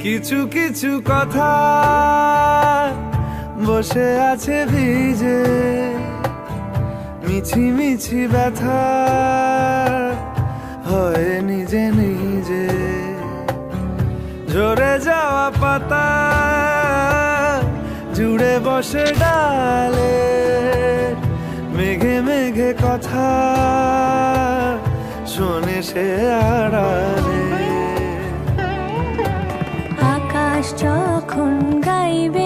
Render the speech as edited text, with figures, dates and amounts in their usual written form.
কিছু কিছু কথা বসে আছে ভিজে, মিছি মিছি ব্যথা হয় নিজে নিজে। ঝরে যাওয়া পাতা জুড়ে বসে ডালে, মেঘে মেঘে কথা শোনে সে আড়ালে। আকাশ যখন গাইবে